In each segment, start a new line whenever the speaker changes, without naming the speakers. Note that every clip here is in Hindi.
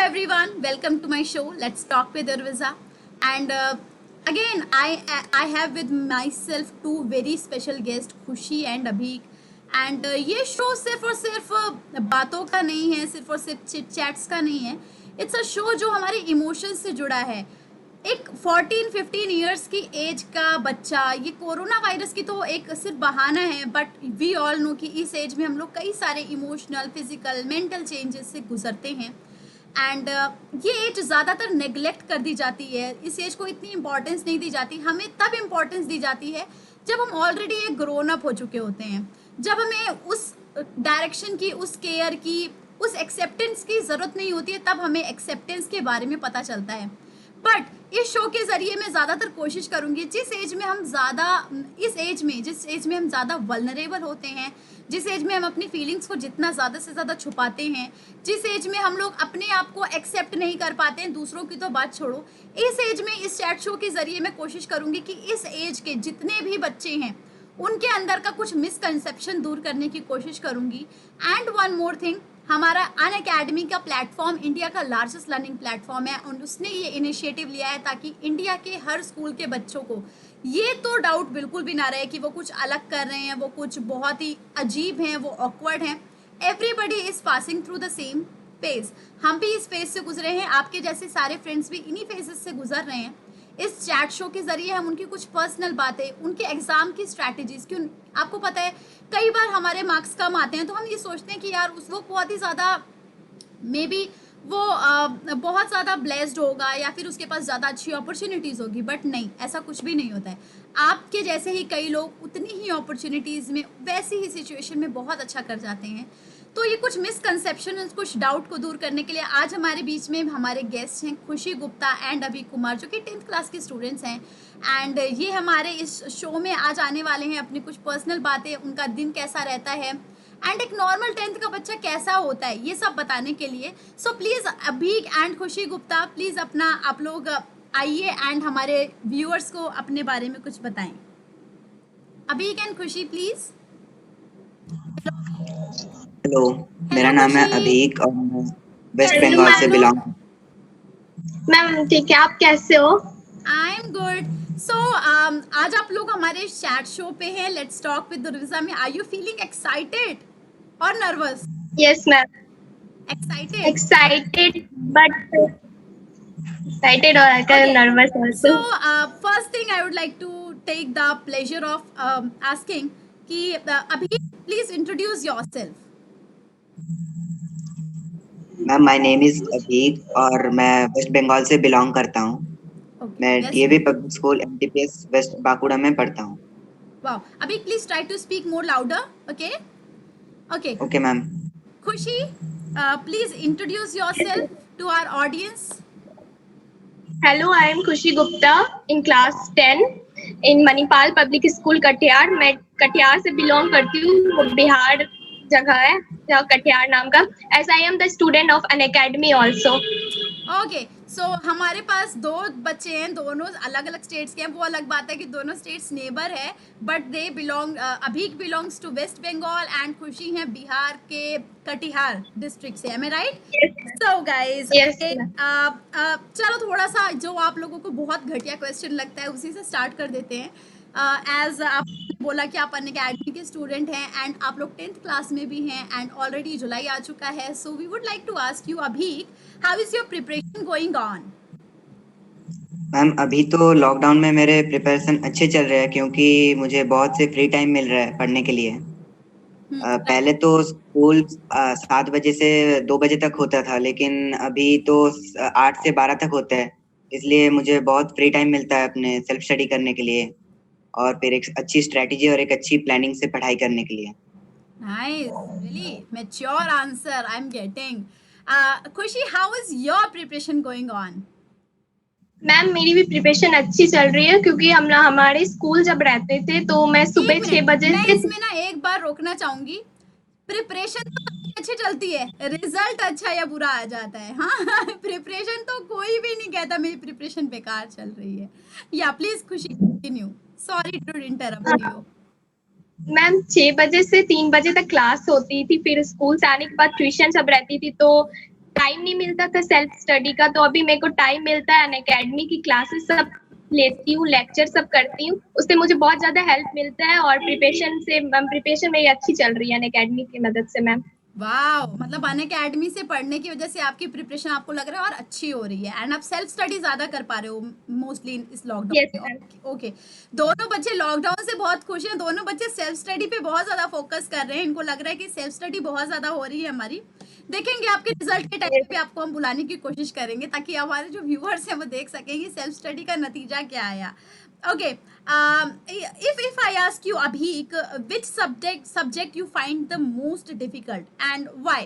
everyone, welcome to my show. Let's talk with Urviza. And again, I have with myself two very special guests, Khushi and Abhik. And ये शो सिर्फ और सिर्फ बातों का नहीं है, सिर्फ और सिर्फ चिट चैट्स का नहीं है. इट्स अ शो जो हमारे इमोशंस से जुड़ा है. एक 14-15 ईयर्स की एज का बच्चा, ये कोरोना वायरस की तो एक सिर्फ बहाना है, बट वी ऑल नो कि इस एज में हम लोग कई सारे इमोशनल, फिजिकल, मेंटल चेंजेस से गुजरते हैं. एंड ये एज ज़्यादातर नेग्लेक्ट कर दी जाती है. इस एज को इतनी इंपॉर्टेंस नहीं दी जाती. हमें तब इम्पोर्टेंस दी जाती है जब हम ऑलरेडी एक ग्रोन अप हो चुके होते हैं, जब हमें उस डायरेक्शन की, उस केयर की, उस एक्सेप्टेंस की ज़रूरत नहीं होती है. तब हमें एक्सेप्टेंस के बारे में पता चलता है. बट इस शो के ज़रिए मैं ज़्यादातर कोशिश करूँगी, जिस एज में हम ज़्यादा वल्नरेबल होते हैं, जिस एज में हम अपनी फीलिंग्स को जितना ज़्यादा से ज़्यादा छुपाते हैं, जिस एज में हम लोग अपने आप को एक्सेप्ट नहीं कर पाते हैं, दूसरों की तो बात छोड़ो, इस एज में इस चैट शो के ज़रिए मैं कोशिश करूँगी कि इस एज के जितने भी बच्चे हैं उनके अंदर का कुछ मिसकंसेप्शन दूर करने की कोशिश करूँगी. एंड वन मोर थिंग, हमारा अनअकैडमी का प्लेटफॉर्म इंडिया का लार्जेस्ट लर्निंग प्लेटफॉर्म है और उसने ये इनिशिएटिव लिया है ताकि इंडिया के हर स्कूल के बच्चों को ये तो डाउट बिल्कुल भी ना रहे कि वो कुछ अलग कर रहे हैं, वो कुछ बहुत ही अजीब हैं, वो ऑकवर्ड हैं. Everybody is passing through the same phase. हम भी इस फेज से गुजरे हैं, आपके जैसे सारे फ्रेंड्स भी इन्हीं फेजेस से गुजर रहे हैं. इस चैट शो के ज़रिए हम उनकी कुछ पर्सनल बातें, उनके एग्ज़ाम की स्ट्रैटेजीज़, क्यों आपको पता है कई बार हमारे मार्क्स कम आते हैं तो हम ये सोचते हैं कि यार उस वो बहुत ही ज़्यादा मे बी वो बहुत ज़्यादा ब्लेस्ड होगा या फिर उसके पास ज़्यादा अच्छी अपॉर्चुनिटीज़ होगी. बट नहीं, ऐसा कुछ भी नहीं होता है. आपके जैसे ही कई लोग उतनी ही अपॉर्चुनिटीज़ में, वैसी ही सिचुएशन में बहुत अच्छा कर जाते हैं. तो ये कुछ मिसकंसेप्शन, कुछ डाउट को दूर करने के लिए आज हमारे बीच में हमारे गेस्ट हैं खुशी गुप्ता एंड अभी कुमार, जो कि 10th क्लास के स्टूडेंट्स हैं. एंड ये हमारे इस शो में आज आने वाले हैं अपनी कुछ पर्सनल बातें, उनका दिन कैसा रहता है एंड एक नॉर्मल 10th का बच्चा कैसा होता है, ये सब बताने के लिए. सो प्लीज़ अभीक एंड खुशी गुप्ता, प्लीज़ अपना आप लोग आइए एंड हमारे व्यूअर्स को अपने बारे में कुछ बताएं. अभीक एंड खुशी प्लीज़.
हेलो, मेरा नाम है अभीक और मैं वेस्ट बंगाल से बिलोंग.
मैम ठीक है, आप कैसे हो?
I am good. सो आज आप लोग हमारे चैट शो पे हैं, let's talk with Urvija ma'am. Are you feeling excited और नर्वस?
Yes ma'am.
एक्साइटेड
और nervous
so
also.
First thing I would like to take the pleasure of asking कि अभी please introduce yourself.
Ma'am, my name is Abhik और मैं वेस्ट बंगाल से बिलोंग करता हूँ. मैं DAV public school MTPS West Bankura में पढ़ता हूँ.
वाओ. अभी please try to speak more louder. Okay
ma'am.
Khushi, please introduce yourself to our audience.
Hello, I am Khushi Gupta in class 10 in Manipal public school Katihar. मैं कटिहार से बिलोंग करती हूँ. वो बिहार जगह है जहाँ कटिहार नाम का. As I am the student of on academy also.
Okay. So हमारे पास दो बच्चे हैं, दोनों अलग अलग स्टेट्स के हैं. वो अलग बात है कि दोनों स्टेट्स नेबर है, but they belong, Abhik belongs to West Bengal and Khushi है बिहार के कटिहार डिस्ट्रिक्ट से. Am I right? So guys, चलो थोड़ा सा जो आप लोगों को बहुत घटिया क्वेश्चन लगता है उसी से स्टार्ट कर देते हैं. एज आप बोला कि आप अनअकैडमी के स्टूडेंट हैं एंड आप लोग 10th क्लास में भी हैं एंड ऑलरेडी जुलाई आ चुका है. So we would like to ask you Abhik, how is your preparation going on?
Ma'am, अभी तो लॉकडाउन में मेरे प्रिपरेशन अच्छे चल रहे हैं क्योंकि मुझे बहुत से फ्री टाइम मिल रहा है पढ़ने के लिए. पहले तो स्कूल 7 बजे से 2 बजे तक होता था, लेकिन अभी तो 8 से 12 तक होता है. इसलिए मुझे बहुत फ्री टाइम मिलता है अपने सेल्फ स्टडी करने के लिए और फिर एक अच्छी स्ट्रेटेजी और एक अच्छी प्लानिंग से पढ़ाई करने के लिए.
Nice, really mature answer I'm getting. Khushi, how is your preparation going on?
Ma'am, मेरी भी प्रिपरेशन अच्छी चल रही है क्योंकि हम ना हमारे स्कूल जब रहते थे तो मैं सुबह 6 बजे
मैं
से.
इसमें ना एक बार रोकना चाहूंगी. प्रिपरेशन तो अच्छी चलती है, रिजल्ट अच्छा या बुरा आ जाता है. हाँ, प्रिपरेशन तो कोई भी नहीं कहता मेरी प्रिपरेशन बेकार चल रही है. Yeah please Khushi continue. Sorry to interrupt you.
Ma'am 6 बजे से 3 बजे तक क्लास होती थी, फिर स्कूल से आने के बाद ट्यूशन सब रहती थी, तो टाइम नहीं मिलता था सेल्फ स्टडी का, तो अभी मेरे को टाइम मिलता है। अनअकैडमी की क्लासेस सब लेती हूँ, लेक्चर सब करती हूँ, उससे मुझे बहुत ज्यादा हेल्प मिलता है। और प्रिपरेशन मेरी अच्छी चल रही है अनअकैडमी की मदद से मैम।
वाह, मतलब अनअकैडमी से पढ़ने की वजह से आपकी प्रिपरेशन आपको लग रहा है और अच्छी हो रही है, एंड आप सेल्फ स्टडी ज्यादा कर पा रहे हो मोस्टली इस
यस
लॉकडाउन
मैम।
में। ओके, दोनों बच्चे लॉकडाउन से बहुत खुश हैं, दोनों बच्चे सेल्फ स्टडी पे बहुत ज्यादा फोकस कर रहे हैं, इनको लग रहा है कि सेल्फ स्टडी बहुत ज्यादा हो रही है हमारी। देखेंगे आपके रिजल्ट के टाइम पे आपको हम बुलाने की कोशिश करेंगे ताकि हमारे जो व्यूअर्स हैं वो देख सकें कि सेल्फ स्टडी का नतीजा क्या आया। Okay, if I ask you Abhik, which subject you find the most difficult and why?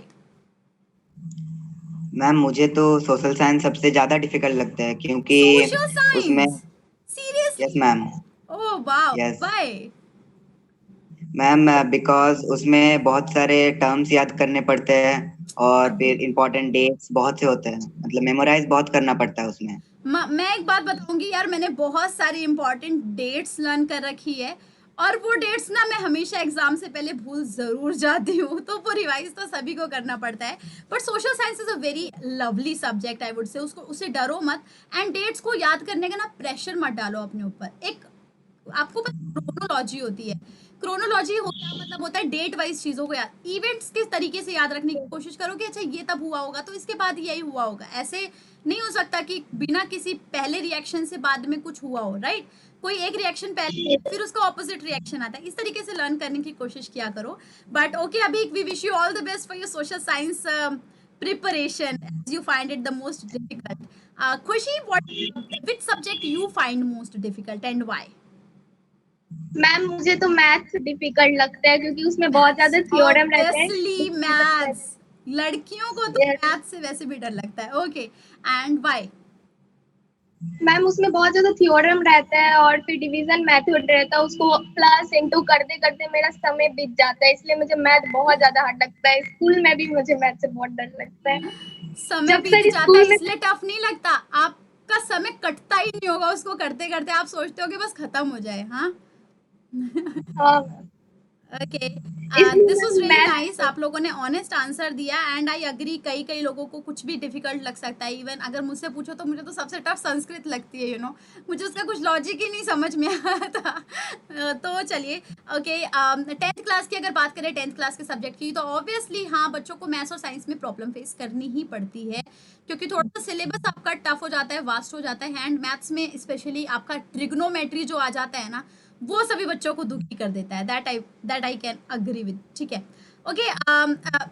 Ma'am मुझे तो सोशल साइंस सबसे ज्यादा डिफिकल्ट लगता है क्योंकि
Social
उसमें
science?
Yes
Seriously?
Ma'am
Oh wow,
yes
why?
Ma'am because उसमें बहुत सारे टर्म्स याद करने पड़ते हैं और फिर इम्पोर्टेंट डेट्स बहुत से होते हैं, मतलब मेमोराइज बहुत करना पड़ता है उसमें।
मैं एक बात बताऊंगी यार, मैंने बहुत सारी इंपॉर्टेंट डेट्स लर्न कर रखी है, और वो डेट्स ना मैं हमेशा एग्जाम से पहले भूल जरूर जाती हूँ, तो वो रिवाइज तो सभी को करना पड़ता है। But social science is a very lovely subject, I would say उसको उससे डरो मत, एंड डेट्स को याद करने का ना प्रेशर मत डालो अपने ऊपर। एक आपको पता क्रोनोलॉजी होती है, क्रोनोलॉजी हो क्या मतलब होता है डेट वाइज चीजों को याद, इवेंट्स किस तरीके से याद रखने की कोशिश करो कि अच्छा ये तब हुआ होगा तो इसके बाद यही हुआ होगा, ऐसे नहीं हो सकता कि बिना किसी पहले रिएक्शन से बाद में कुछ हुआ हो, राइट? कोई एक रिएक्शन पहले फिर उसका ऑपोजिट रिएक्शन आता है, इस तरीके से लर्न करने की कोशिश किया करो। बट ओके अभी we wish you all the best for your social science preparation as you find it the most difficult. Khushi, which subject you find most difficult and why?
Ma'am मुझे तो मैथ्स डिफिकल्ट लगता है क्योंकि उसमें बहुत ज्यादा
मैथ्स,
थ्योरम रहते हैं।
ऑब्वियसली मैथ्स, लड़कियों को तो
Yes.
मैथ्स से वैसे भी डर लगता है। Okay, and why?
मैम उसमें बहुत ज्यादा थ्योरम रहता है और फिर डिवीजन मेथड रहता है, उसको प्लस इनटू करते करते मेरा समय बीत जाता है, इसलिए मुझे मैथ बहुत ज्यादा हार्ड लगता है। स्कूल में भी मुझे मैथ से बहुत डर लगता है।
समय
जब
बीत
तक
जाता है
स्कूल में
इसलिए टफ नहीं लगता, आपका समय कटता ही नहीं होगा उसको करते करते, आप सोचते हो कि बस खत्म हो जाए। हाँ
हाँ
ओके, दिस वाज
इसलिए
रियली नाइस,
मैथ
आप लोगों ने ऑनेस्ट आंसर दिया, एंड आई अग्री, कई कई लोगों को कुछ भी डिफिकल्ट लग सकता है। इवन अगर मुझसे पूछो तो मुझे तो सबसे टफ संस्कृत लगती है, मुझे उसका कुछ लॉजिक ही नहीं समझ में आता। तो चलिए ओके, 10th क्लास की अगर बात करें, 10th क्लास के सब्जेक्ट की, तो ऑब्वियसली हाँ बच्चों को मैथ्स और साइंस में प्रॉब्लम फेस करनी ही पड़ती है, क्योंकि थोड़ा सा सिलेबस आपका टफ हो जाता है, वास्ट हो जाता है, एंड मैथ्स में स्पेशली आपका ट्रिग्नोमेट्री जो आ जाता है ना, वो सभी बच्चों को दुखी कर देता है। That I can agree with, ठीक है। ओके,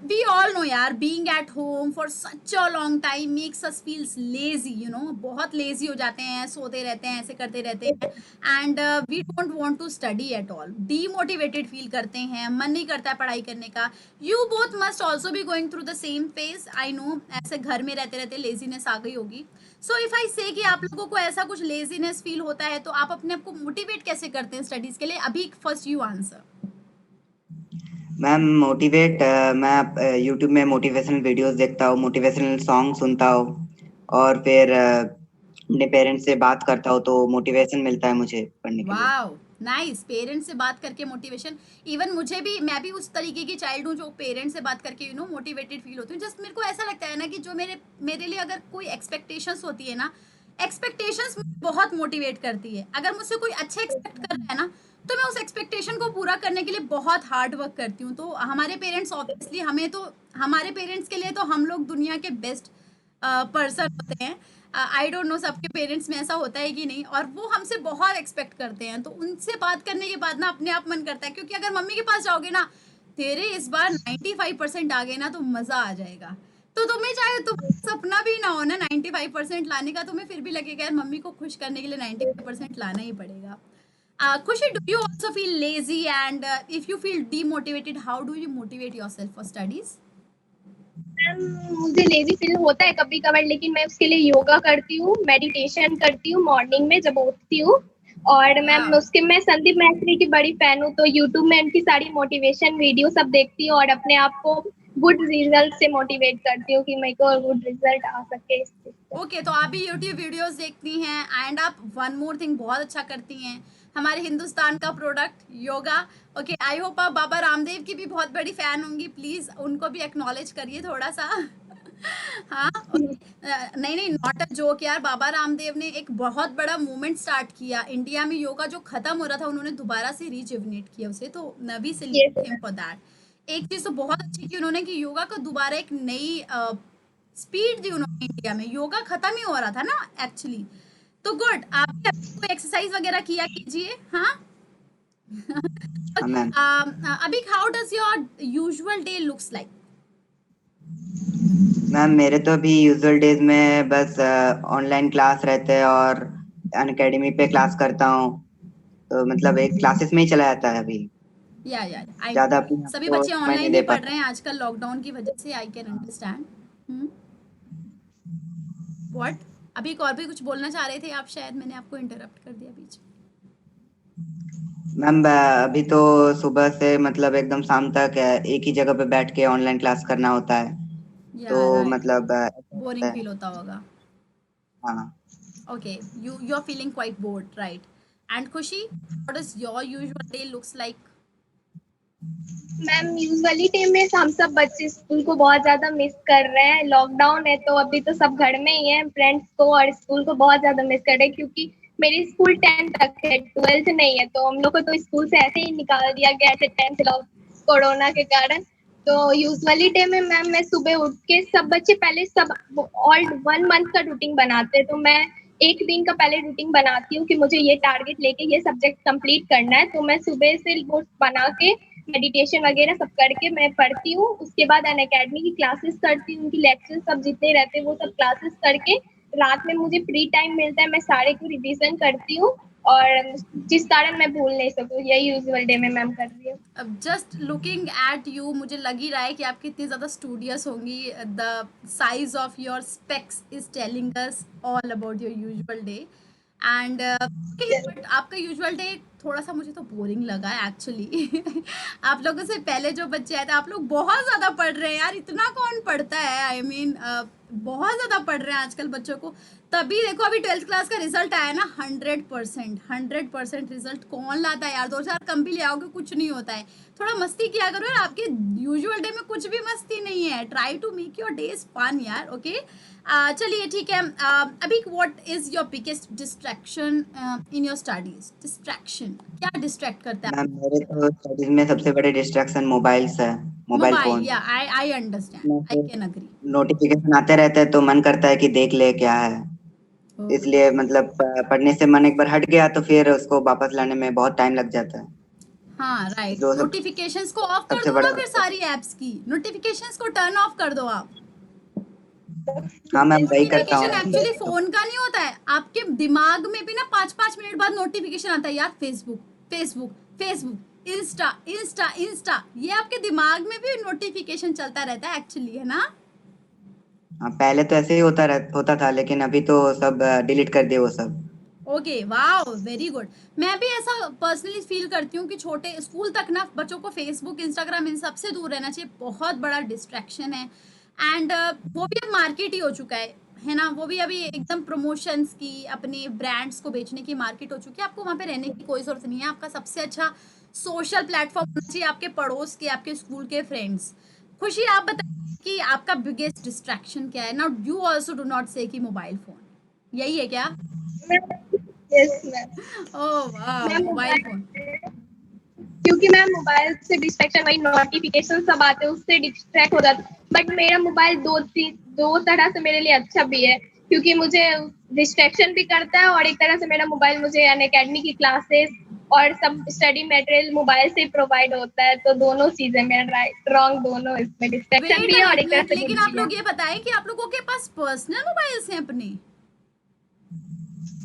वी ऑल नो यार, being at home for such a long time makes us feels lazy, बहुत लेजी हो जाते हैं, सोते रहते हैं, ऐसे करते रहते हैं, and we don't want to study at all, demotivated feel करते हैं, मन नहीं करता है पढ़ाई करने का। You both must also be going through the same phase, I know, ऐसे घर में रहते रहते लेजीनेस आ गई होगी। सो इफ आई से कि आप लोगों को ऐसा कुछ लेजीनेस फील होता है तो आप अपने आप को मोटिवेट कैसे करते हैं स्टडीज के लिए? अभी first you answer.
Ma'am motivate मैं यूट्यूब में मोटिवेशनल वीडियोस देखता हूँ, मोटिवेशनल सॉन्ग सुनता हूँ और फिर अपने पेरेंट्स से बात करता हूँ तो मोटिवेशन मिलता है मुझे पढ़ने के लिए।
वाओ नाइस, पेरेंट्स से बात करके मोटिवेशन, इवन मुझे भी, मैं भी उस तरीके की चाइल्ड हूँ जो पेरेंट्स से बात करके मोटिवेटेड फील होती हूँ। जस्ट मेरे को ऐसा लगता है ना कि जो मेरे लिए अगर कोई एक्सपेक्टेशंस होती है ना, एक्सपेक्टेशंस बहुत मोटिवेट करती है। अगर मुझसे कोई अच्छा एक्सपेक्ट कर रहा है ना, तो मैं उस एक्सपेक्टेशन को पूरा करने के लिए बहुत हार्ड वर्क करती हूँ। तो हमारे पेरेंट्स ऑब्वियसली, हमारे पेरेंट्स के लिए तो हम लोग दुनिया के बेस्ट पर्सन होते हैं। आई डोंट नो सबके पेरेंट्स में ऐसा होता है कि नहीं, और वो हमसे बहुत एक्सपेक्ट करते हैं, तो उनसे बात करने के बाद ना अपने आप मन करता है, क्योंकि अगर मम्मी के पास जाओगे ना, तेरे इस बार 95% आ गए ना तो मजा आ जाएगा। तो तुम्हें चाहे तुम्हारा सपना भी ना हो ना 95% लाने का, तुम्हें फिर भी लगेगा यार मम्मी को खुश करने के लिए 95% लाना ही पड़ेगा। खुशी, do you also feel lazy, and if you feel demotivated, how do you motivate your self for studies?
Ma'am मुझे लेजी फील होता है कभी कभार, लेकिन मैं उसके लिए योगा करती हूँ, मेडिटेशन करती हूँ मॉर्निंग में जब उठती हूँ। और मैम उसके मैं संदीप मैत्री की बड़ी फैन हूँ, तो यूट्यूब में उनकी सारी मोटिवेशन वीडियो सब देखती हूँ और अपने आप को गुड रिजल्ट से मोटिवेट करती हूँ कि मेरे को गुड रिजल्ट आ सके इस चीज से।
ओके, तो आप भी यूट्यूब वीडियोस देखती हैं, एंड आप वन मोर थिंग बहुत अच्छा करती हैं, हमारे हिंदुस्तान का product yoga. Okay, I hope आप बाबा रामदेव की भी बहुत बड़ी फैन होंगी, प्लीज उनको भी एक्नॉलेज करिए थोड़ा सा। हाँ, नहीं नहीं, नॉट अ जोक यार। बाबा रामदेव ने एक बहुत बड़ा मूवमेंट स्टार्ट किया इंडिया में। योगा जो खत्म हो रहा था, उन्होंने दोबारा से रिजुविनेट किया उसे, तो we
Yes,
salute him for that. एक चीज तो बहुत अच्छी की उन्होंने, कि योगा को दोबारा एक नई स्पीड दी उन्होंने इंडिया में। योगा खत्म ही हो रहा था ना एक्चुअली। तो गुड, आप भी अभी कोई एक्सरसाइज वगैरह किया कीजिए। हाँ।
हाँ
ओके,
मैम।
अभी how does your usual day looks like?
Ma'am मेरे तो अभी यूजुअल डेज में बस ऑनलाइन क्लास रहते हैं और अनअकैडमी पे क्लास करता हूँ, तो मतलब एक क्लासेस में ही चला जाता है अभी।
या आई नो।
ज्यादा अपने आप
सभी
को
बच्चे
समय नहीं
ऑनलाइन ही
दे
पढ़
पाता।
रहे हैं आजकल लॉकडाउन की वजह से। I can understand. व्हाट? अभी एक और भी कुछ बोलना चाह रहे थे आप शायद, मैंने आपको इंटरप्ट कर दिया बीच में।
मैम अभी तो सुबह से मतलब एकदम शाम तक एक ही जगह पे बैठ के ऑनलाइन क्लास करना होता है,
या
तो
राइट,
मतलब ऐसा होता
बोरिंग
है।
फील होता होगा।
हाँ
okay, you are feeling quite bored, right? And Khushi, what is your usual day looks like?
Ma'am usually day में हम सब बच्चे स्कूल को बहुत ज्यादा मिस कर रहे हैं। लॉकडाउन है तो अभी तो सब घर में ही हैं। फ्रेंड्स को और स्कूल को बहुत ज्यादा मिस कर रहे हैं, क्योंकि मेरी स्कूल 10 तक है, 12th नहीं है। तो हम लोग को तो स्कूल से ऐसे ही निकाल दिया गया है 10th कोरोना के कारण। तो यूजुअली डे में मैम मैं सुबह उठ के, सब बच्चे पहले सब ऑल 1 मंथ का रूटीन बनाते हैं, तो मैं एक दिन का पहले रूटीन बनाती हूँ कि मुझे ये टारगेट लेके ये सब्जेक्ट कंप्लीट करना है। तो मैं सुबह से वो बना के मेडिटेशन वगैरह सब करके मैं पढ़ती हूँ। उसके बाद अनअकैडमी की क्लासेस करती हूँ, उनकी लेक्चर सब जितने रहते हैं वो सब क्लासेस करके रात में मुझे फ्री टाइम मिलता है, मैं सारे को रिवीजन करती हूँ, और जिस कारण मैं भूल नहीं सकूँ। यही यूजुअल डे में मैम कर रही हूँ।
अब जस्ट लुकिंग एट यू, मुझे लग ही रहा है कि आप कितनी ज़्यादा स्टूडियस होंगी। The size of your specs is telling us all about your usual day. And but आपका यूजुअल डे थोड़ा सा मुझे तो बोरिंग लगा एक्चुअली। आप लोगों से पहले जो बच्चे आए थे, आप लोग बहुत ज़्यादा पढ़ रहे हैं यार। इतना कौन पढ़ता है? आई मीन बहुत ज़्यादा पढ़ रहे हैं आजकल बच्चों को। तभी देखो, अभी 12th क्लास का रिजल्ट आया ना, 100% रिजल्ट कौन लाता है यार? 2 4 कम भी ले आओगे कुछ नहीं होता है। थोड़ा मस्ती किया करो यार। आपके यूजुअल डे में कुछ भी मस्ती नहीं है। Try to make your days fun यार। ओके, चलिए ठीक है। अभी what is your biggest distraction in your studies? Distraction क्या डिस्ट्रैक्ट करता है?
मैम, मेरे तो स्टडीज में सबसे बड़े डिस्ट्रैक्शन मोबाइल्स है, mobile
mobile,
phone.
Yeah I understand, I can agree.
Notification आते रहते हैं तो मन करता है कि देख ले क्या है। इसलिए मतलब पढ़ने से मन एक बार हट गया तो फिर उसको वापस लाने में बहुत टाइम लग जाता है।
हाँ राइट,
जो सब
नोटिफिकेशंस को ऑफ कर
सबसे
दो ना,
बड़ा।
फिर सारी एप्स की नोटिफिकेशंस को टर्न ऑफ कर दो आप।
हाँ मैम, वही करता
नोटिफिकेशन एक्चुअली
हूँ।
फोन का नहीं होता है, आपके दिमाग में भी ना 5 5 मिनट बाद नोटिफिकेशन आता है यार। Facebook, Facebook, Facebook, Insta, Insta, Insta, ये आपके दिमाग में भी नोटिफिकेशन चलता रहता है एक्चुअली, है ना?
हाँ, पहले तो ऐसे ही होता था, लेकिन अभी तो सब डिलीट कर दिए वो सब।
Okay, wow, very good. मैं भी ऐसा पर्सनली फील करती हूँ कि छोटे स्कूल तक ना बच्चों को फेसबुक, इंस्टाग्राम, इन सब से दूर रहना चाहिए। बहुत बड़ा डिस्ट्रैक्शन है। एंड वो भी अब मार्केट ही हो चुका है ना? वो भी अभी एकदम प्रमोशंस की, अपने ब्रांड्स को बेचने की मार्केट हो चुकी है। आपको वहाँ पे रहने की कोई जरूरत नहीं है। आपका सबसे अच्छा सोशल प्लेटफॉर्म होना चाहिए आपके पड़ोस के, आपके स्कूल के फ्रेंड्स। खुशी, आप बताइए कि आपका बिगेस्ट डिस्ट्रैक्शन क्या है? Now you also do not से कि मोबाइल फोन, यही है क्या?
Yes ma'am.
ओह वाह,
मैं
मोबाइल
मोबाइल,
फोन।
क्योंकि मैं मोबाइल से डिस्ट्रैक्शन, वही नोटिफिकेशन सब आते हैं उससे डिस्ट्रैक्ट हो जाता। बट मेरा मोबाइल दो तरह से मेरे लिए अच्छा भी है, क्योंकि मुझे डिस्ट्रैक्शन भी करता है, और एक तरह से मेरा मोबाइल मुझे अनअकैडमी की क्लासेस और सब स्टडी मटेरियल मोबाइल से प्रोवाइड होता है। तो दोनों चीजें, मेरा राइट रॉन्ग दोनों, इसमें डिस्ट्रैक्शन
वेट
भी
अ
है और एक तरह
मिनट,
से
लेकिन
गुड
आप
भी है।
लोग ये बताएं कि आप लोगों के पास पर्सनल मोबाइल्स हैं अपने?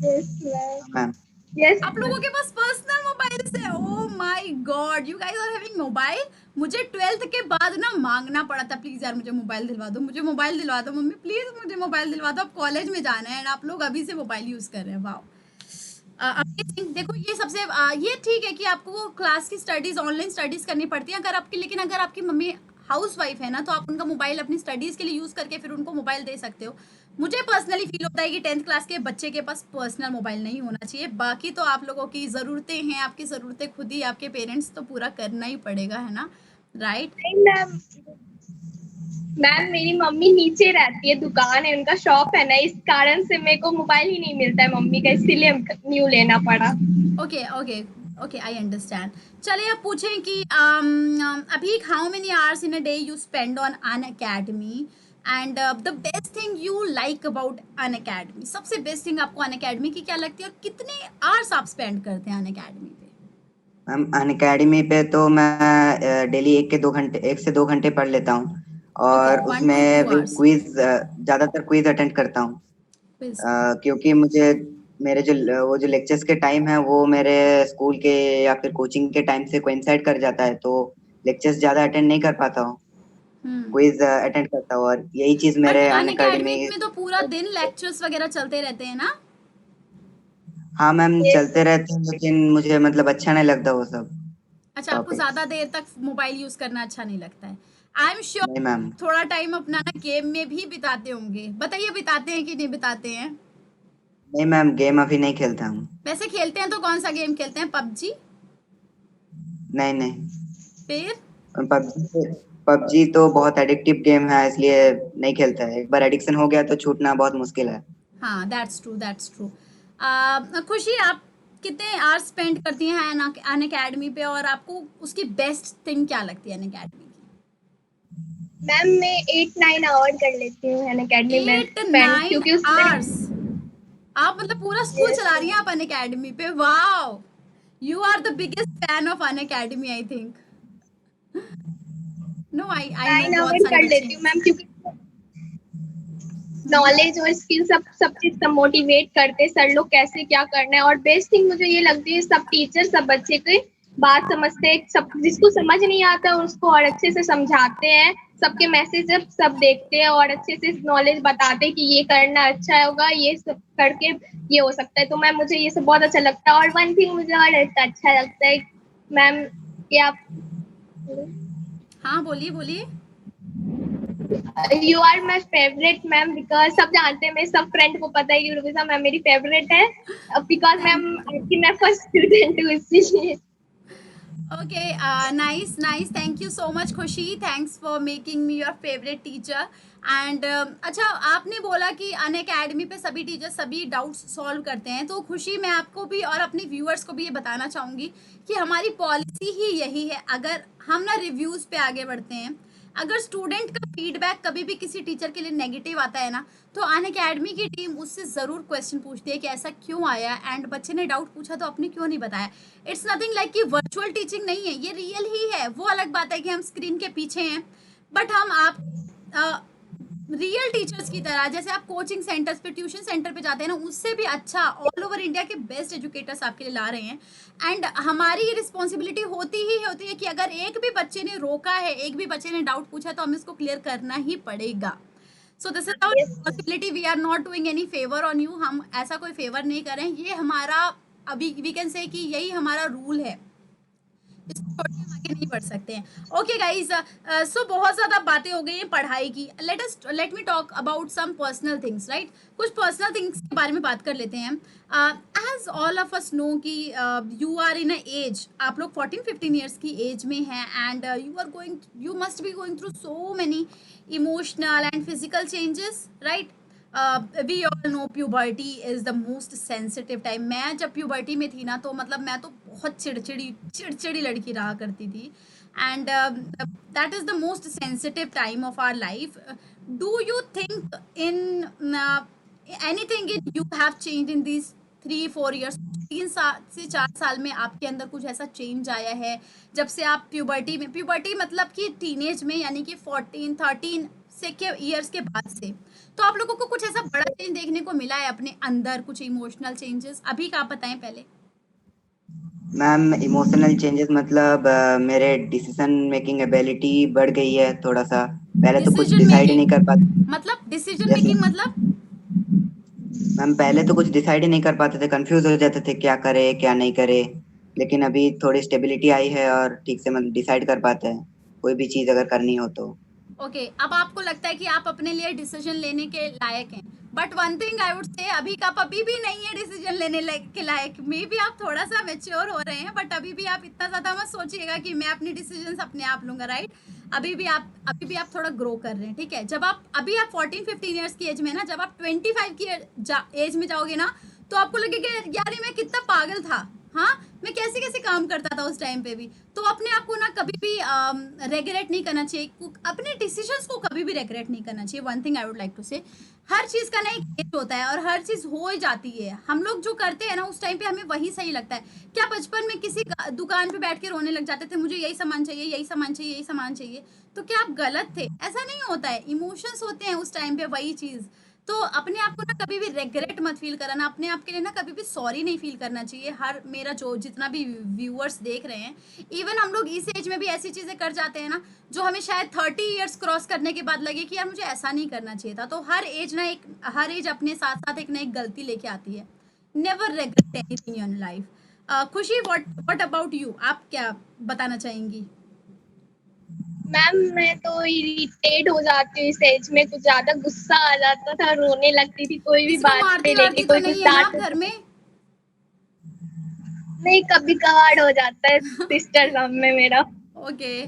Yes ma'am.
मैम
यस
आप लोगों के पास पर्सनल मोबाइल्स है? Oh my god, you guys are having mobile. मुझे 12th के बाद ना मांगना पड़ा था, प्लीज यार मुझे मोबाइल दिलवा दो, मुझे मोबाइल दिलवा दो मम्मी, प्लीज मुझे मोबाइल दिलवा दो। अब कॉलेज में जाना है एंड आप लोग अभी से मोबाइल यूज कर रहे हैं। Wow, amazing. देखो ये सबसे ये ठीक है कि आपको क्लास की स्टडीज, ऑनलाइन स्टडीज करनी पड़ती है अगर आपकी, लेकिन अगर आपकी मम्मी हाउस वाइफ है ना, तो आप उनका मोबाइल अपनी स्टडीज के लिए यूज करके फिर उनको मोबाइल दे सकते हो। मुझे पर्सनली फील होता है कि 10th क्लास के बच्चे के पास पर्सनल मोबाइल नहीं होना चाहिए। बाकी तो आप लोगों की ज़रूरतें हैं, आपकी ज़रूरतें खुद ही आपके पेरेंट्स तो पूरा करना ही पड़ेगा, है ना? राइट?
मैम। मैम मेरी मम्मी नीचे रहती है, दुकान है, उनका शॉप है ना, इस कारण से मेरे को मोबाइल ही नहीं मिलता है मम्मी का, इसीलिए न्यू लेना पड़ा।
Okay okay okay, I understand. चलिए अब पूछें कि अभी how many hours in a day you spend on Unacademy, and the best thing you like about Unacademy, सबसे बेस्ट थिंग आपको अन अकेडमी की क्या लगती है, और कितने आवर्स आप स्पेंड करते हैं अन अकेडमी पे?
मैम अनअकैडमी पे तो मैं डेली 1 से 2 घंटे पढ़ लेता हूँ,
ओके,
और
1 to 2
उसमें भी
आवर्स
क्विज, ज़्यादातर क्विज अटेंड करता हूँ।
क्विज।
क्योंकि मुझे मेरे वो जो लेक्चर्स के टाइम है वो मेरे स्कूल के या फिर कोचिंग के टाइम से कोइंसाइड कर जाता है, तो लेक्चर्स ज़्यादा अटेंड नहीं कर पाता हूँ, क्विज अटेंड करता हूँ, और यही चीज़
बट
मेरे
अन अकेडमी
अनअकैडमी।
में तो पूरा दिन लेक्चर्स वगैरह चलते रहते हैं ना?
हाँ मैम,
यस।
चलते रहते हैं, लेकिन मुझे मतलब अच्छा नहीं लगता वो सब
अच्छा, आपको
टॉपिक्स।
ज्यादा देर तक मोबाइल यूज करना अच्छा नहीं लगता है। आई एम श्योर
नहीं मैम।
थोड़ा टाइम अपना ना गेम में भी बिताते होंगे, बताइए बिताते हैं कि नहीं बिताते हैं?
नहीं मैम, गेम अभी नहीं खेलता हूँ।
वैसे खेलते हैं तो कौन सा गेम खेलते हैं, पबजी?
नहीं नहीं,
फिर?
पबजी पबजी तो बहुत एडिक्टिव गेम है, इसलिए नहीं खेलता है। एक बार एडिक्शन हो गया तो छूटना बहुत मुश्किल है।
हाँ, दैट्स ट्रू दैट्स ट्रू। खुशी, आप कितने आवर्स स्पेंड करती हैं अन अकेडमी पे, और आपको उसकी बेस्ट थिंग क्या लगती है अन अकेडमी की?
मैम मैं 8-9 आवर कर लेती हूँ अकेडमी में
एट
स्पेंड,
नाइन
क्योंकि उसमें
आवर्स आप मतलब पूरा स्कूल
यस
चला रही हैं आप अन अकेडमी पे, wow! You are the biggest fan of on academy, I think. No, I know
9 hour
बहुत सारे
कर
बच्चे
लेती हूँ मैम, क्योंकि
हम्म,
नॉलेज और स्किल सब चीज सब मोटिवेट करते हैं सर लोग कैसे क्या करना है। और बेस्ट थिंग मुझे ये लगती है, सब टीचर सब बच्चे की बात समझते हैं, सब जिसको समझ नहीं आता उसको और अच्छे से समझाते हैं, सबके मैसेज सब देखते हैं और अच्छे से नॉलेज बताते हैं कि ये करना अच्छा होगा, ये सब करके ये हो सकता है। तो मैम मुझे ये सब बहुत अच्छा लगता है। और वन थिंग मुझे और अच्छा लगता है मैम, कि आप
हाँ बोलिए बोलिए।
You are my favourite ma'am, because सब जानते हैं, मेरे सब फ्रेंड को पता है कि रुबिसा मैम मेरी फेवरेट है, बिकॉज मैम
थैंक यू।
आपकी मैं फर्स्ट स्टूडेंट हूँ इसीलिए।
Okay, nice nice, thank you so much Khushi, thanks for making me your favourite teacher. And अच्छा, आपने बोला कि अन अकेडमी पे सभी टीचर सभी डाउट्स सॉल्व करते हैं, तो खुशी मैं आपको भी और अपने व्यूअर्स को भी ये बताना चाहूँगी कि हमारी पॉलिसी ही यही है। अगर हम ना रिव्यूज़ पे आगे बढ़ते हैं, अगर स्टूडेंट का फीडबैक कभी भी किसी टीचर के लिए नेगेटिव आता है ना, तो अन अकेडमी की टीम उससे ज़रूर क्वेश्चन पूछती है कि ऐसा क्यों आया, एंड बच्चे ने डाउट पूछा तो आपने क्यों नहीं बताया। इट्स नथिंग लाइक कि वर्चुअल टीचिंग नहीं है, ये रियल ही है। वो अलग बात है कि हम स्क्रीन के पीछे हैं, बट हम आप रियल टीचर्स की तरह, जैसे आप कोचिंग सेंटर्स पे ट्यूशन सेंटर पे जाते हैं ना, उससे भी अच्छा ऑल ओवर इंडिया के बेस्ट एजुकेटर्स आपके लिए ला रहे हैं। एंड हमारी ये रिस्पॉन्सिबिलिटी होती ही होती है कि अगर एक भी बच्चे ने रोका है, एक भी बच्चे ने डाउट पूछा, तो हमें इसको क्लियर करना ही पड़ेगा। So this is our
yes
responsibility, we are not doing any favour on you, हम ऐसा कोई फेवर नहीं कर रहे हैं, ये हमारा अभी वी कैन से कि यही हमारा रूल है, इसको छोड़ के हम आगे नहीं बढ़ सकते हैं। ओके गाइस, सो बहुत ज़्यादा बातें हो गई हैं पढ़ाई की, let me talk about some personal things, right? कुछ पर्सनल थिंग्स के बारे में बात कर लेते हैं। As all of us know कि you are in a age, आप लोग 14-15 ईयर्स की एज में हैं, and you must be going through so many emotional and physical changes, right? We all know puberty is the most sensitive time. मैं जब प्यूबर्टी में थी ना, तो मतलब मैं तो बहुत चिड़चिड़ी लड़की रहा करती थी, and that is the most sensitive time of our life. Do you think in anything in you have change in this 3-4 years, 3 से 4 साल में आपके अंदर कुछ ऐसा चेंज आया है जब से आप प्यूबर्टी में, प्यूबर्टी मतलब कि टीनेज में, यानी कि 14-13 से के ईयर्स के बाद से, तो आप लोगों को कुछ ऐसा बड़ा चेंज देखने को मिला है अपने अंदर, कुछ इमोशनल चेंजेस? अभी का आप बताएं पहले।
मैम इमोशनल चेंजेस मतलब मेरे डिसीजन मेकिंग एबिलिटी बढ़ गई है थोड़ा सा। पहले तो कुछ
डिसीजन
डिसाइड ही
मेकिंग
नहीं कर पाते।
मतलब, डिसीजन
यस
मेकिंग मतलब?
मैम, पहले तो कुछ डिसाइड ही नहीं कर पाते थे, कंफ्यूज हो जाते थे क्या करे क्या नहीं करे। लेकिन अभी थोड़ी स्टेबिलिटी आई है और ठीक से मतलब डिसाइड कर पाते हैं कोई भी चीज अगर करनी हो तो।
ओके, अब आपको लगता है कि आप अपने लिए डिसीजन लेने के लायक हैं, but one thing I would say, अभी का आप अभी भी नहीं है डिसीजन लेने के लायक। मे बी आप थोड़ा सा मेच्योर हो रहे हैं, बट अभी भी आप इतना ज़्यादा मत सोचिएगा कि मैं अपने डिसीजन अपने आप लूंगा, राइट? अभी भी आप थोड़ा ग्रो कर रहे हैं, ठीक है। जब आप 14-15 इयर्स की एज में ना, जब आप 25 की एज में जाओगे ना, तो आपको लगेगा यार ये मैं कितना पागल था, हाँ मैं कैसे कैसे काम करता था उस टाइम पे भी। तो अपने आप को ना कभी भी रेगरेट नहीं करना चाहिए, अपने डिसीजंस को कभी भी रेगरेट नहीं करना चाहिए। One thing I would like to say, हर चीज का ना एक एज होता है और हर चीज हो ही जाती है। हम लोग जो करते हैं ना उस टाइम पे हमें वही सही लगता है। क्या बचपन में किसी दुकान पे बैठ के रोने लग जाते थे, मुझे यही सामान चाहिए, यही सामान चाहिए, यही सामान चाहिए, तो क्या आप गलत थे? ऐसा नहीं होता है, इमोशंस होते हैं उस टाइम पे, वही चीज। तो अपने आप को ना कभी भी रेग्रेट मत फील कराना, अपने आप के लिए ना कभी भी सॉरी नहीं फील करना चाहिए। हर मेरा जो जितना भी व्यूअर्स देख रहे हैं, इवन हम लोग इस एज में भी ऐसी चीजें कर जाते हैं ना जो हमें शायद 30 इयर्स क्रॉस करने के बाद लगे कि यार मुझे ऐसा नहीं करना चाहिए था। तो हर एज अपने साथ साथ एक ना एक गलती लेके आती है। Never regret anything in life. खुशी, व्हाट अबाउट यू, आप क्या बताना चाहेंगी?
मैम मैं तो इरिटेट हो जाती हूँ इस एज में, कुछ ज्यादा गुस्सा आ जाता था, रोने लगती थी कोई भी
किसी को
बात
मारती
पे लेके,
वारती तो
कोई कुछ
नहीं है ना आप
डांट।
घर में?
नहीं, कभी कभार हो जाता है सिस्टर सब में मेरा।
ओके।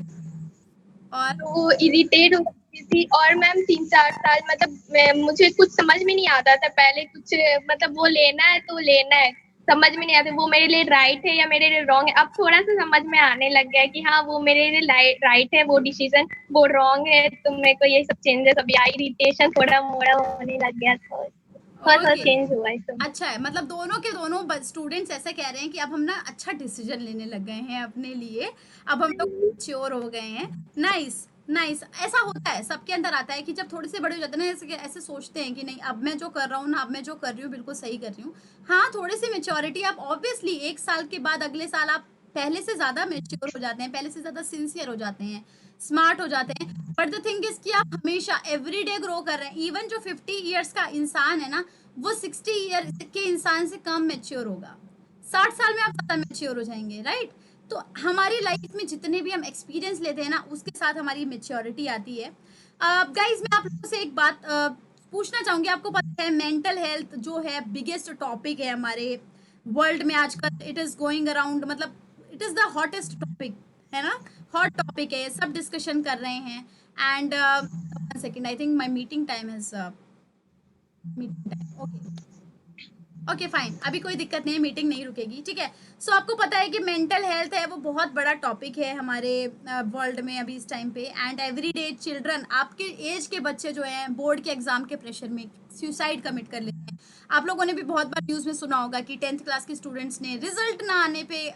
और
तो वो इरिटेट हो जाती थी। और मैम 3-4 साल मतलब मुझे कुछ समझ में नहीं आता था पहले, कुछ मतलब वो लेना है तो लेना है, समझ में नहीं आता वो मेरे लिए राइट है या मेरे लिए रॉन्ग है। अब थोड़ा सा समझ में आने लग गया कि हाँ वो मेरे लिए राइट है, वो डिसीजन वो रॉन्ग है, तो मेरे को ये सब चेंजेस अभी आई, इरिटेशन थोड़ा मोड़ा होने लग गया, तो थोड़ा सा
ओके,
चेंज हुआ है सब।
अच्छा है, मतलब दोनों के दोनों स्टूडेंट्स ऐसा कह रहे हैं कि अब हम ना अच्छा डिसीजन लेने लग गए हैं अपने लिए, अब हम लोग श्योर हो गए हैं। Nice nice. ऐसा होता है, सबके अंदर आता है कि जब थोड़े से बड़े हो जाते हैं ना, ऐसे ऐसे सोचते हैं कि नहीं अब मैं जो कर रहा हूँ ना, अब मैं जो कर रही हूँ बिल्कुल सही कर रही हूँ। हाँ थोड़ी सी मेच्योरिटी, आप ऑब्वियसली 1 साल के बाद अगले साल आप पहले से ज्यादा मेच्योर हो जाते हैं, पहले से ज्यादा सिंसियर हो जाते हैं, स्मार्ट हो जाते हैं। बट द थिंग इज कि आप हमेशा एवरी डे ग्रो कर रहे हैं। इवन जो 50 इयर्स का इंसान है ना, वो 60 ईयर के इंसान से कम मैच्योर होगा। 60 साल में आप ज्यादा मैच्योर हो जाएंगे, राइट? तो हमारी लाइफ में जितने भी हम एक्सपीरियंस लेते हैं ना, उसके साथ हमारी मेच्योरिटी आती है। गाइज मैं आप लोगों से एक बात पूछना चाहूंगी। आपको पता है मेंटल हेल्थ जो है बिगेस्ट टॉपिक है हमारे वर्ल्ड में आजकल। इट इज गोइंग अराउंड, मतलब it is the hottest topic, है ना? हॉट टॉपिक है, सब डिस्कशन कर रहे हैं। And one second, I think my meeting time has meeting time, okay okay fine, अभी कोई दिक्कत नहीं है, मीटिंग नहीं रुकेगी, ठीक है। सो आपको पता है कि मेंटल हेल्थ है वो बहुत बड़ा टॉपिक है हमारे वर्ल्ड में अभी इस टाइम पे। एंड एवरी डे चिल्ड्रन, आपके एज के बच्चे जो हैं बोर्ड के एग्जाम के प्रेशर में सुसाइड कमिट कर लेते हैं। आप लोगों ने भी बहुत बार न्यूज़ में सुना होगा कि 10th क्लास के स्टूडेंट्स ने रिजल्ट ना आने पे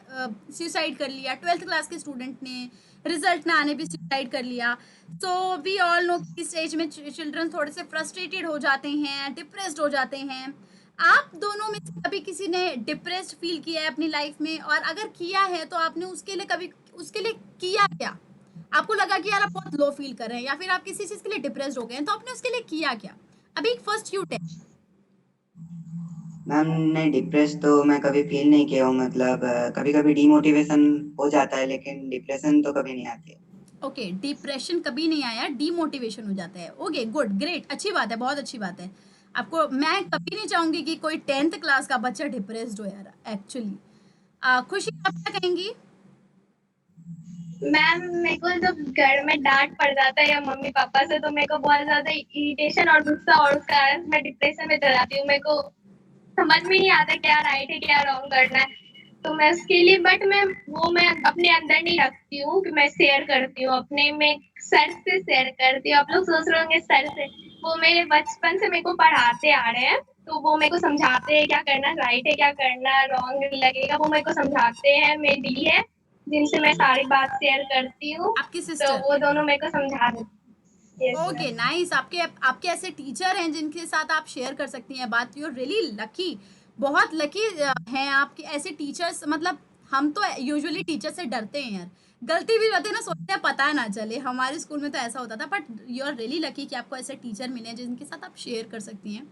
सुसाइड कर लिया, 12th क्लास के स्टूडेंट ने रिजल्ट ना आने पे सुसाइड कर लिया। सो वी ऑल नो कि इस एज में चिल्ड्रन थोड़े से फ्रस्ट्रेटेड हो जाते हैं, डिप्रेस्ड हो जाते हैं। आप दोनों में से कभी किसी ने डिप्रेस्ड फील किया है अपनी लाइफ में? और अगर किया है तो आपने उसके लिए किया क्या? आपको लगा कि यार आप बहुत लो फील कर रहे हैं, या फिर आप किसी चीज के लिए डिप्रेस्ड हो गए हैं, तो आपने उसके लिए किया क्या? अभी फर्स्ट यू टेल।
मैम नहीं, डिप्रेस तो मैं कभी फील नहीं किया हूँ। मतलब कभी कभी डीमोटिवेशन हो जाता है, लेकिन डिप्रेशन तो कभी नहीं आती।
ओके, डिप्रेशन कभी नहीं आया, डीमोटिवेशन हो जाता है। ओके गुड, ग्रेट, अच्छी बात है, बहुत अच्छी बात है। आपको मैं कभी नहीं चाहूंगी कि कोई 10th क्लास का बच्चा डिप्रेस्ड हो यार, एक्चुअली। खुशी आप क्या कहेंगी?
मैम मेरे को जब घर में डांट पड़ जाता है या मम्मी पापा से, तो मेरे को बहुत ज्यादा इरिटेशन और गुस्सा, और उस कारण मैं डिप्रेशन में चला जाती हूँ। मेरे को समझ में नहीं आता क्या राइट है क्या रॉन्ग करना है, तो मैं उसके लिए मैं अपने अंदर नहीं रखती हूँ कि मैं शेयर करती हूँ अपने में, सर से शेयर करती हूँ। आप लोग सोच रहे होंगे सर से, वो मेरे बचपन से मेरे को पढ़ाते आ रहे हैं, तो वो मेरे को समझाते हैं क्या करना राइट है, क्या करना रॉन्ग लगेगा, वो मेरे को समझाते हैं। मेरी दीदी है जिनसे मैं सारी बात शेयर करती हूँ,
आपकी
तो
सिस्टर?
वो दोनों मेरे को समझा देते हैं। Yes
okay
ma'am.
नाइस। आपके आपके ऐसे टीचर हैं जिनके साथ आप शेयर कर सकती हैं बात। यू आर रियली लकी, बहुत लकी हैं आपके ऐसे टीचर्स। मतलब हम तो यूजुअली टीचर से डरते हैं यार, गलती भी होती है ना, सोचते हैं पता ना चले। हमारे स्कूल में तो ऐसा होता था, but you are really lucky कि आपको ऐसे टीचर मिले हैं जिनके साथ आप शेयर कर सकती हैं।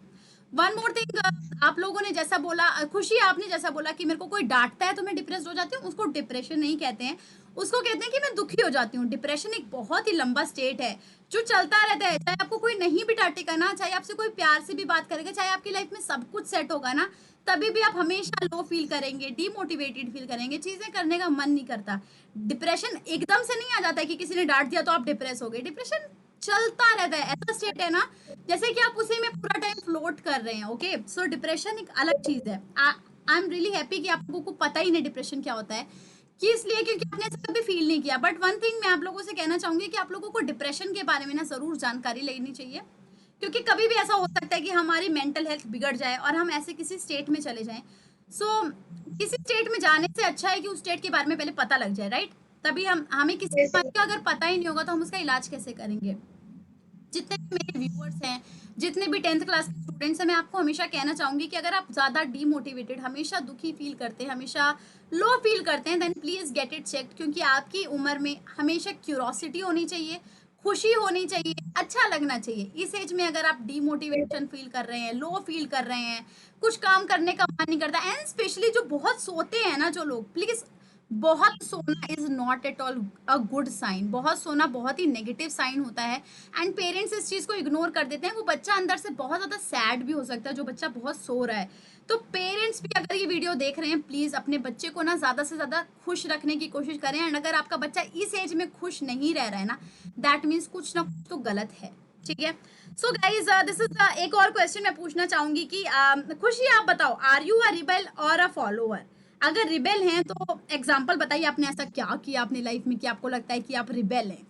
वन मोर थिंग, आप लोगों ने जैसा बोला, खुशी आपने जैसा बोला कि मेरे को कोई डांटता है तो मैं डिप्रेस्ड हो जाती हूँ, उसको डिप्रेशन नहीं कहते हैं, उसको कहते हैं कि मैं दुखी हो जाती हूँ। डिप्रेशन एक बहुत ही लंबा स्टेट है जो चलता रहता है। चाहे आपको कोई नहीं भी डांटेगा ना, चाहे आपसे कोई प्यार से भी बात करेगा, चाहे आपकी लाइफ में सब कुछ सेट होगा ना, तभी भी आप हमेशा लो फील करेंगे, डीमोटिवेटेड फील करेंगे, चीजें करने का मन नहीं करता। डिप्रेशन एकदम से नहीं आ जाता है कि किसी ने डांट दिया तो आप डिप्रेस हो गए। डिप्रेशन चलता रहता है, ऐसा स्टेट है ना जैसे कि आप उसी में पूरा टाइम फ्लोट कर रहे हैं। ओके, सो डिप्रेशन एक अलग चीज है। आई एम रियली हैप्पी कि आप लोगों को पता ही नहीं डिप्रेशन क्या होता है, कि इसलिए क्योंकि आपने ऐसा कभी फील नहीं किया। बट वन थिंग मैं आप लोगों से कहना चाहूंगी कि आप लोगों को डिप्रेशन के बारे में ना जरूर जानकारी लेनी चाहिए, क्योंकि कभी भी ऐसा हो सकता है कि हमारी मेंटल हेल्थ बिगड़ जाए और हम ऐसे किसी स्टेट में चले जाएं। सो किसी स्टेट में जाने से अच्छा है कि उस स्टेट के बारे में पहले पता लग जाए, राइट? तभी हमें किसी
Yes,
बीमारी का अगर पता ही नहीं होगा तो हम उसका इलाज कैसे करेंगे। जितने भी मेरे व्यूअर्स हैं, जितने भी 10th क्लास के स्टूडेंट्स हैं, मैं आपको हमेशा कहना चाहूंगी कि अगर आप ज़्यादा डीमोटिवेटेड, हमेशा दुखी फील करते हैं, हमेशा लो फील करते हैं, then please get it check, क्योंकि आपकी उम्र में हमेशा क्यूरोसिटी होनी चाहिए, खुशी होनी चाहिए, अच्छा लगना चाहिए। इस एज में अगर आप डीमोटिवेशन फील कर रहे हैं, लो फील कर रहे हैं, कुछ काम करने का मन नहीं करता, एंड स्पेशली जो बहुत सोते हैं ना जो लोग, प्लीज़, बहुत सोना is not at all a good sign. बहुत सोना बहुत ही नेगेटिव साइन होता है, एंड पेरेंट्स इस चीज़ को इग्नोर कर देते हैं। वो बच्चा अंदर से बहुत ज़्यादा सैड भी हो सकता है जो बच्चा बहुत सो रहा है। तो पेरेंट्स भी अगर ये वीडियो देख रहे हैं, प्लीज़ अपने बच्चे को ना ज़्यादा से ज़्यादा खुश रखने की कोशिश करें। एंड अगर आपका बच्चा इस एज में खुश नहीं रह रहा है ना, दैट मीन्स कुछ ना कुछ तो गलत है, ठीक है? सो गाइज, दिस इज एक और क्वेश्चन मैं पूछना चाहूंगी कि खुशी आप बताओ, आर यू अ रिबेल और अ फॉलोअर? अगर रिबेल हैं तो एग्जाम्पल बताइए, आपने ऐसा क्या किया अपनी लाइफ में कि आपको लगता है कि आप रिबेल हैं?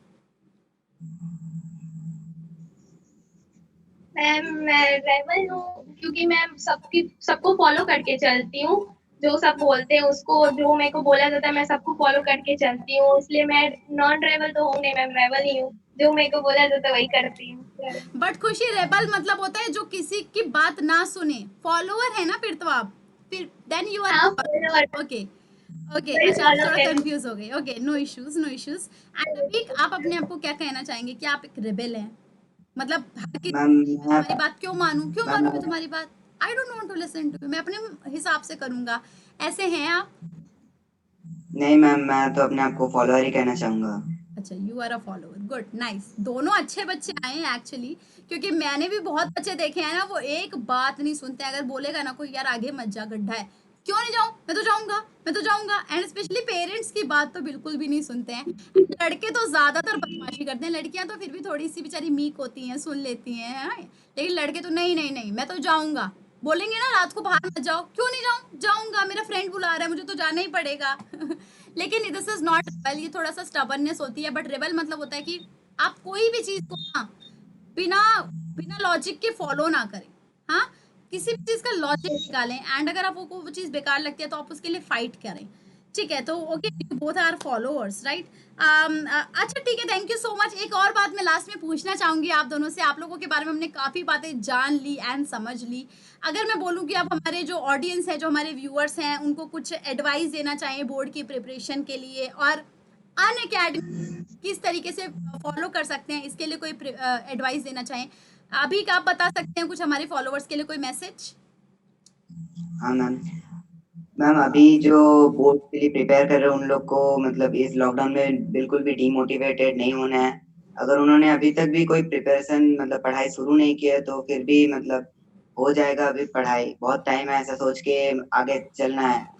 मैम मैं रेबल हूँ क्योंकि मैं सबको फॉलो करके चलती हूँ। जो सब बोलते हैं उसको, जो मेरे को बोला जाता है मैं सबको फॉलो करके चलती हूँ, इसलिए मैं नॉन रेबल तो हूँ नहीं, मैं रेबल ही हूँ। जो मेरे को बोला जाता है वही करती हूँ।
बट खुशी, रेबल मतलब होता है जो किसी की बात ना सुने। फॉलोअर है ना फिर तो आप, फिर देन यू आर।
हाँ फॉलोअर,
ओके, ओके,
वही
अच्छा, आप
फॉलो
थोड़ा
है।
कंफ्यूज हो गए। Okay, no issues, no issues. And अभी आप अपने आप को क्या कहना चाहेंगे कि आप एक रिबेल हैं? मतलब हर किसी
मैम
मैं
मैं
तुम्हारी बात क्यों मानूं, क्यों
मैम
मानूं मैं तुम्हारी बात? I don't want to listen to you, मैं अपने हिसाब से करूंगा। ऐसे हैं आप?
नहीं मैम, मैं तो अपने आप को फॉलोअर ही कहना चाहूंगा।
अच्छा, you are a follower, good, nice. दोनों अच्छे बच्चे आए हैं एक्चुअली, क्योंकि मैंने भी बहुत बच्चे देखे हैं ना, वो एक बात नहीं सुनते। अगर बोलेगा ना कोई, यार आगे मत जा, गड्ढा है, क्यों नहीं जाऊं, मैं तो जाऊंगा, मैं तो जाऊंगा। एंड स्पेशली पेरेंट्स की बात तो बिल्कुल भी नहीं सुनते हैं। लड़के तो ज्यादातर बदमाशी करते हैं, लड़कियां तो फिर भी थोड़ी सी बेचारी मीक होती हैं, सुन लेती हैं, हाँ? लेकिन लड़के तो नहीं नहीं नहीं, मैं तो जाऊंगा। बोलेंगे ना रात को बाहर मत जाओ, क्यों नहीं जाऊं, जाऊंगा, मेरा फ्रेंड बुला रहा है, मुझे तो जाना ही पड़ेगा। लेकिन दिस इज नॉट रिबल, ये थोड़ा सा स्टबर्ननेस होती है। बट रिबल मतलब होता है कि आप कोई भी चीज को ना बिना बिना लॉजिक के फॉलो ना करें। हाँ, किसी भी चीज का लॉजिक निकालें, एंड अगर आपको वो चीज बेकार लगती है तो आप उसके लिए फाइट करें, ठीक है? तो okay, both are followers, right? अच्छा, ठीक है, थैंक यू सो मच। एक और बात मैं लास्ट में पूछना चाहूंगी आप दोनों से। आप लोगों के बारे में हमने काफी बातें जान ली एंड समझ ली। अगर मैं बोलूँ कि आप हमारे जो ऑडियंस है, जो हमारे व्यूअर्स हैं, उनको कुछ एडवाइस देना चाहें बोर्ड की प्रिपरेशन के लिए, और अन अकेडमी किस तरीके से फॉलो कर सकते हैं, इसके लिए कोई एडवाइस देना चाहें, अभी आप बता सकते हैं कुछ हमारे फॉलोअर्स के लिए कोई मैसेज?
हाँ मैम। मैम अभी जो बोर्ड के लिए प्रिपेयर कर रहे हैं उन लोग को मतलब इस लॉकडाउन में बिल्कुल भी डीमोटिवेटेड नहीं होना है। अगर उन्होंने अभी तक भी कोई प्रिपरेशन मतलब पढ़ाई शुरू नहीं की है तो फिर भी मतलब हो जाएगा। अभी पढ़ाई बहुत टाइम है, ऐसा सोच के आगे चलना है।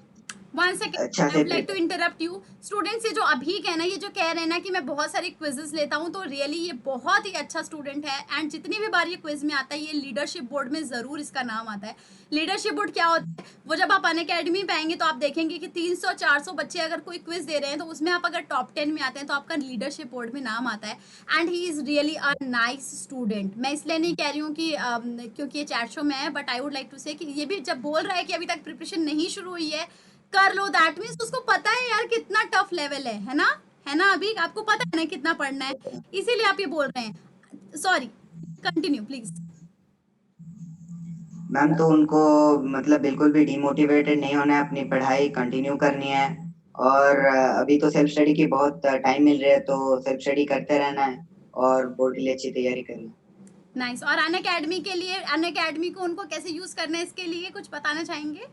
वन सेकेंड,
अच्छा
I
say
would like to interrupt you. Students, ये जो अभी कहना, ये जो कह रहे हैं ना कि मैं बहुत सारे क्विजेस लेता हूँ, तो रियली ये बहुत ही अच्छा स्टूडेंट है। एंड जितनी भी बार ये क्विज में आता है, ये लीडरशिप बोर्ड में जरूर इसका नाम आता है। लीडरशिप बोर्ड क्या होता है, वो जब आप अन अकेडमी पे आएंगे तो आप देखेंगे कि 300-400 बच्चे अगर कोई क्विज दे रहे हैं तो उसमें आप अगर टॉप 10 में आते हैं तो आपका लीडरशिप बोर्ड में नाम आता है। And he is really a nice student. मैं इसलिए नहीं कह रही हूँ कि क्योंकि ये चैट शो में है, but I would like to say कि ये भी जब बोल रहा है कि अभी तक प्रिपरेशन नहीं शुरू हुई है, कर लो, दैट मीन्स उसको पता है यार कितना टफ लेवल है ना? है ना? अभी आपको पता है ना कितना पढ़ना है, इसीलिए आप ये बोल रहे हैं। Sorry, continue please.
मैम तो उनको मतलब बिल्कुल भी डिमोटिवेटेड नहीं होना है, अपनी पढ़ाई कंटिन्यू करनी है। और अभी तो सेल्फ स्टडी की बहुत टाइम मिल रही है तो सेल्फ स्टडी करते रहना है और बोर्ड के लिए अच्छी तैयारी करनी है।
नाइस। और अन अकेडमी के लिए, अन अकेडमी को उनको कैसे यूज करना है, इसके लिए कुछ बताना चाहेंगे?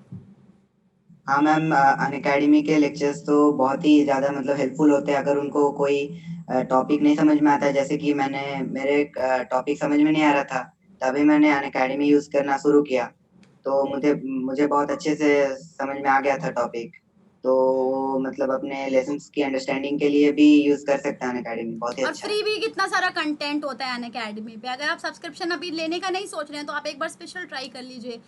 हाँ मैम, अन अकेडमी के लेक्चर्स तो बहुत ही ज़्यादा मतलब हेल्पफुल होते हैं। अगर उनको कोई टॉपिक नहीं समझ में आता है, जैसे कि मेरे टॉपिक समझ में नहीं आ रहा था, तभी मैंने अन अकेडमी यूज़ करना शुरू किया। तो मुझे बहुत अच्छे से समझ में आ गया था टॉपिक। तो मतलब अपने लेसन्स की अंडरस्टैंडिंग के लिए भी यूज कर सकते हैं अनअकैडमी, बहुत ही
और
अच्छा है।
फ्री भी कितना सारा कंटेंट होता है अनअकैडमी पे। अगर आप सब्सक्रिप्शन अभी लेने का नहीं सोच रहे हैं तो आप एक बार स्पेशल ट्राई कर लीजिए।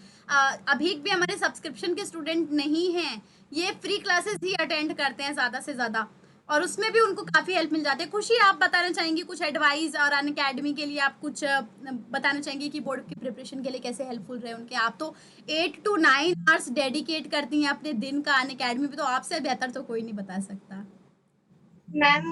अभी भी हमारे सब्सक्रिप्शन के स्टूडेंट नहीं हैं, ये फ्री क्लासेस ही अटेंड करते हैं ज़्यादा से ज़्यादा, और उसमें भी उनको काफ़ी हेल्प मिल जाती है। खुशी, आप बताना चाहेंगी कुछ एडवाइस, और अनअकैडमी के लिए आप कुछ बताना चाहेंगी कि बोर्ड की प्रिपरेशन के लिए कैसे हेल्पफुल रहे उनके? आप तो 8 to 9 आवर्स डेडिकेट करती हैं अपने दिन का अनअकैडमी पे, तो आपसे बेहतर तो कोई नहीं बता सकता।
मैम,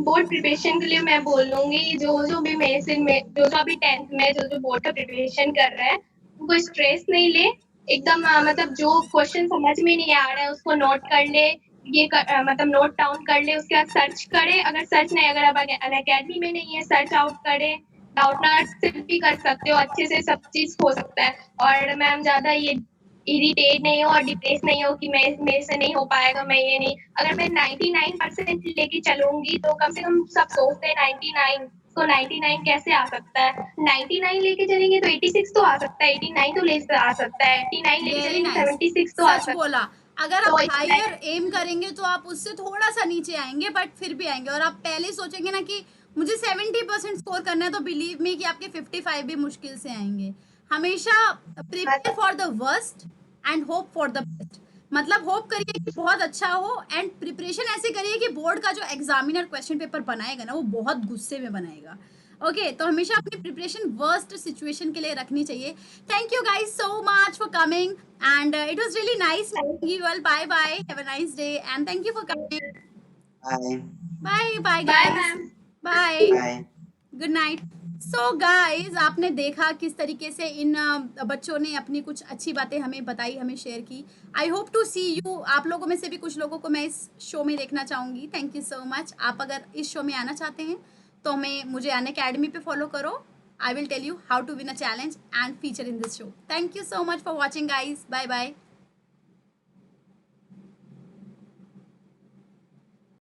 बोर्ड प्रिपरेशन के लिए मैं बोलूँगी जो भी मेरे से जो अभी 10th में जो बोर्ड का प्रिपरेशन कर रहा है, उनको स्ट्रेस नहीं ले। एकदम मतलब जो क्वेश्चन समझ में नहीं आ रहा है उसको नोट कर ले, मतलब नोट डाउन कर ले, उसके बाद सर्च करे। अगर सर्च नहीं, अगर अब अनअकैडमी में नहीं है, सर्च आउट करे। डाउटनर से भी कर सकते हो, अच्छे से सब चीज़ हो सकता है। और मैम ज़्यादा ये इरिटेट नहीं हो और डिप्रेस नहीं हो कि मेरे से नहीं हो पाएगा, मैं ये नहीं। अगर मैं 99% लेके चलूंगी तो कम से कम सब सोचते हैं 99, तो 99 कैसे आ सकता है? 99 लेके चलेंगे तो 86 तो आ सकता है, 89 तो ले आ सकता है, 89 लेके
वेरी
चलेंगे
नाइस,
76 तो आ
सच
सकता
बोला। अगर
है।
आप
तो
हायर एम करेंगे तो आप उससे थोड़ा सा नीचे आएंगे, बट फिर भी आएंगे। और आप पहले ही सोचेंगे ना कि मुझे 70% स्कोर करना है, तो बिलीव मी कि आपके 55 भी मुश्किल से आएंगे। हमेशा prepare for the worst and hope for the best. मतलब होप करिए कि बहुत अच्छा हो, एंड प्रिपरेशन ऐसे करिए कि बोर्ड का जो एग्जामिनर क्वेश्चन पेपर बनाएगा ना, वो बहुत गुस्से में बनाएगा। ओके, तो हमेशा अपनी प्रिपरेशन वर्स्ट सिचुएशन के लिए रखनी चाहिए। Thank you guys so much for coming, and it was really nice meeting you all. Bye bye. Have a nice day, and thank you for coming.
Bye.
Bye bye
bye
guys.
Ma'am.
Bye.
Bye.
Good night. So guys, आपने देखा किस तरीके से इन बच्चों ने अपनी कुछ अच्छी बातें हमें बताई, हमें शेयर की। I hope to see you. आप लोगों में से भी कुछ लोगों को मैं इस शो में देखना चाहूँगी। Thank you so much. आप अगर इस शो में आना चाहते हैं तो मुझे अनअकैडमी पे फॉलो करो। I will tell you how to win a challenge and feature in this show. Thank you so much for watching guys. Bye bye.